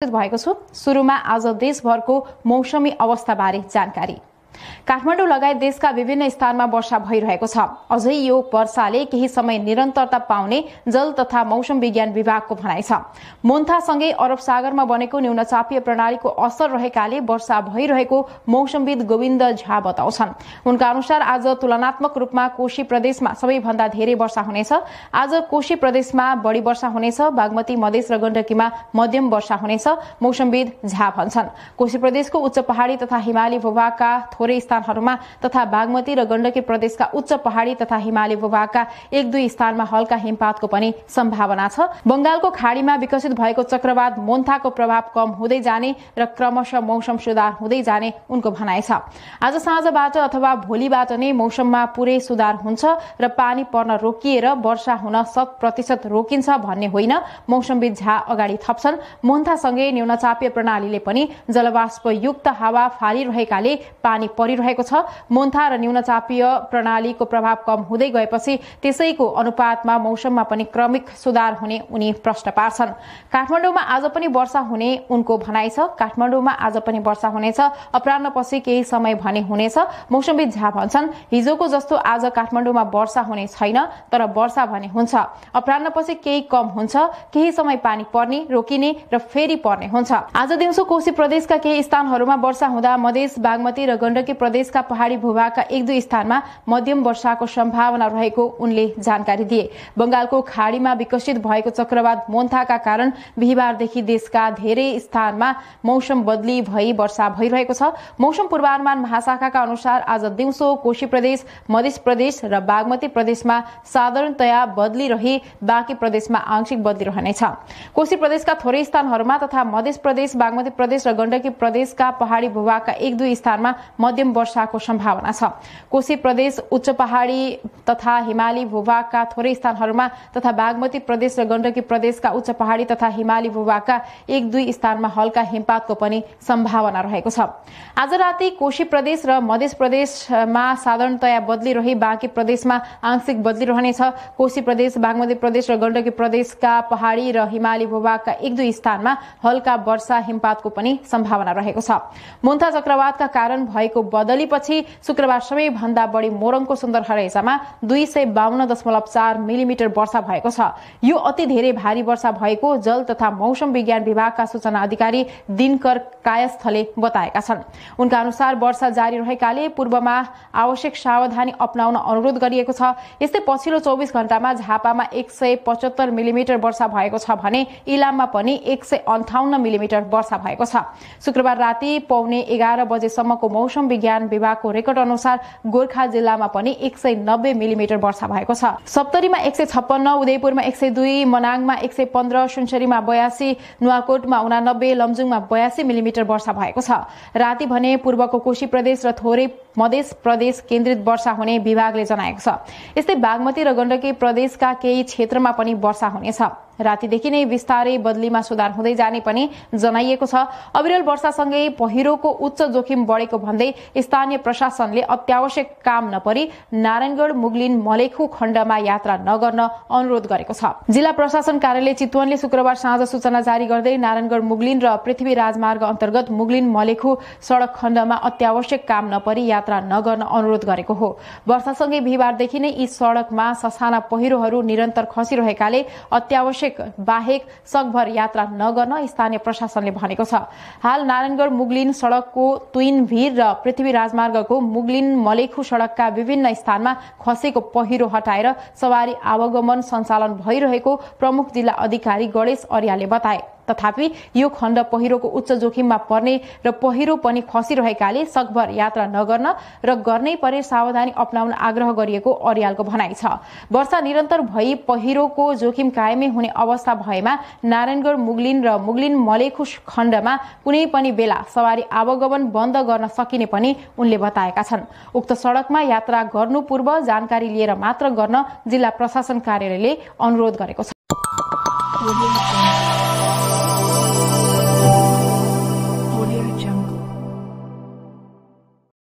भएको छु। सुरुमा आज देशभरको मौसमी अवस्थाबारे जानकारी। काठमाडौँ लगायत देशका विभिन्न स्थानमा वर्षा भइरहेको छ। अझै यो वर्षाले केही समय निरन्तरता पाउने जल तथा मौसम विज्ञान विभागको भनाइ छ। मोन्थासँगै अरब सागरमा बनेको न्यूनचापीय प्रणालीको असर रहेकाले वर्षा भइरहेको मौसमविद गोविन्द झा बताउँछन्। उनका अनुसार आज तुलनात्मक रूपमा कोशी प्रदेशमा सबैभन्दा धेरै वर्षा हुनेछ। आज कोशी प्रदेशमा बढी वर्षा हुनेछ। बागमती, मधेस र गण्डकीमा मध्यम वर्षा हुनेछ, मौसमविद झा भन्छन्। कोशी प्रदेशको उच्च पहाडी तथा हिमाली भूभागका थोरै स्थानहरूमा तथा बागमती र गण्डकी प्रदेशका उच्च पहाडी तथा हिमाली भूभागका 1-2 स्थानमा हल्का हिमपातको पनि सम्भावना छ। बंगालको खाडीमा विकसित भएको चक्रवात मोन्थाको प्रभाव कम हुँदै जाने र क्रमशः मौसम सुधार हुँदै जाने उनको भनाइ छ। आज साँझबाट अथवा भोलिबाट नै मौसममा पुरै सुधार हुन्छ र पानी पर्न रोकिएर वर्षा हुन 100% रोकिन्छ भन्ने होइन, मौसमविद झा अगाडि थप्छन्। मोन्थासँगै न्यूनचापीय प्रणालीले पनि जलवाष्पयुक्त हावा फालिरहेकाले पानी परिरहेको छ। मोन्था र न्यूनचापीय प्रणालीको प्रभाव कम हुँदै गएपछि त्यसैको अनुपातमा मौसममा पनि क्रमिक सुधार हुने उनी प्रश्न पार्छन्। काठमाडौँमा आज पनि वर्षा हुने उनको भनाइ छ। काठमाडौँमा आज पनि वर्षा हुनेछ। अपराह्नपछि केही समय भने हुनेछ, मौसमविद झा भन्छन्। हिजोको जस्तो आज काठमाडौँमा वर्षा हुने छैन, तर वर्षा भने हुन्छ। अपराह्नपछि केही कम हुन्छ, केही समय पानी पर्ने, रोकिने र फेरि पर्ने हुन्छ। आज दिउँसो कोशी प्रदेशका केही स्थानहरूमा वर्षा हुँदा मधेस, बागमती र गण्डकी प्रदेशका पहाडी भूभागका 1-2 स्थानमा मध्यम वर्षाको सम्भावना रहेको उनले जानकारी दिए। बंगालको खाडीमा विकसित भएको चक्रवात मोन्थाका कारण बिहीबारदेखि देशका धेरै स्थानमा मौसम बदली भई वर्षा भइरहेको छ। मौसम पूर्वानुमान महाशाखाका अनुसार आज दिउँसो कोशी प्रदेश, मध्य प्रदेश र बागमती प्रदेशमा साधारणतया बदली रही बाँकी प्रदेशमा आंशिक बदली रहनेछ। कोशी प्रदेशका थोरै स्थानहरूमा तथा मध्य प्रदेश, बागमती प्रदेश र गण्डकी प्रदेशका पहाडी भूभागका 1-2 स्थानमा मध्यम वर्षाको सम्भावना छ। कोशी प्रदेश उच्च पहाडी तथा हिमाली भूभागका थोरै स्थानहरूमा तथा बागमती प्रदेश र गण्डकी प्रदेशका उच्च पहाडी तथा हिमाली भूभागका 1-2 स्थानमा हल्का हिमपातको पनि सम्भावना रहेको छ। आज राति कोशी प्रदेश र मध्य प्रदेशमा साधारणतया बदली रही बाँकी प्रदेशमा आंशिक बदली रहनेछ। कोशी प्रदेश, बागमती प्रदेश र गण्डकी प्रदेशका पहाडी र हिमाली भूभागका 1-2 स्थानमा हल्का वर्षा हिमपातको पनि सम्भावना रहेको छ। मोन्था चक्रवातका कारण भएको बदलीपछि शुक्रबार सबैभन्दा बढी मोरङको सुन्दरहरेसामा 252.4 मिलिमिटर वर्षा भएको छ। यो अति धेरै भारी वर्षा भएको जल तथा मौसम विज्ञान विभागका सूचना अधिकारी दिनकर कायस्थले बताएका छन्। उनका अनुसार वर्षा जारी रहेकाले पूर्वमा आवश्यक सावधानी अपनाउन अनुरोध गरिएको छ। यस्तै पछिल्लो 24 घण्टामा झापामा 175 मिलिमिटर वर्षा भएको छ भने इलाममा पनि 158 मिलिमिटर वर्षा भएको छ। शुक्रबार राति पौने 11 बजेसम्मको मौसम विज्ञान विभागको रेकर्ड अनुसार गोर्खा जिल्लामा पनि 190 मिलिमिटर वर्षा भएको छ। सप्तरीमा 156, उदयपुरमा 102, मनाङमा 115, सुनसरीमा 82, नुवाकोटमा 89, लमजुङमा 82 मिलिमिटर वर्षा भएको छ। राति भने पूर्वको कोशी प्रदेश र थोरै मध्य प्रदेश केन्द्रित वर्षा हुने विभागले जनाएको छ। यस्तै बागमती र गण्डकी प्रदेशका केही क्षेत्रमा पनि वर्षा हुनेछ। रातिदेखि नै बिस्तारै बदलीमा सुधार हुँदै जाने पनि जनाइएको छ। अविरल वर्षासँगै पहिरोको उच्च जोखिम बढेको भन्दै स्थानीय प्रशासनले अत्यावश्यक काम नपरी नारायणगढ, मुगलिन, मलेखु खण्डमा यात्रा नगर्न अनुरोध गरेको छ। जिल्ला प्रशासन कार्यालय चितवनले शुक्रबार साँझ सूचना जारी गर्दै नारायणगढ, मुगलिन र पृथ्वी राजमार्ग अन्तर्गत मुगलिन, मलेखु सड़क खण्डमा अत्यावश्यक काम नपरी यात्रा नगर्न अनुरोध गरेको हो। वर्षासँगै बिहीबारदेखि नै यी सड़कमा ससाना पहिरोहरू निरन्तर खसिरहेकाले अत्यावश्यक बाहेक सकभर यात्रा नगर्न स्थानीय प्रशासनले भनेको छ। हाल नारायणगढ मुगलिन सड़कको तुइन भीर र पृथ्वी राजमार्गको मुगलिन मलेखु सड़कका विभिन्न स्थानमा खसेको पहिरो हटाएर सवारी आवागमन सञ्चालन भइरहेको प्रमुख जिल्ला अधिकारी गणेश अर्यालले बताए। तथापि यो खण्ड पहिरोको उच्च जोखिममा पर्ने र पहिरो पनि खसिरहेकाले सकभर यात्रा नगर्न र गर्नै परे सावधानी अपनाउन आग्रह गरिएको अर्यालको भनाइ छ। वर्षा निरन्तर भई पहिरोको जोखिम कायमै हुने अवस्था भएमा नारायणगढ, मुगलिन र मुगलिन मलेखु खण्डमा कुनै पनि बेला सवारी आवागमन बन्द गर्न सकिने पनि उनले बताएका छन्। उक्त सड़कमा यात्रा गर्नु पूर्व जानकारी लिएर मात्र गर्न जिल्ला प्रशासन कार्यालयले अनुरोध गरेको छ।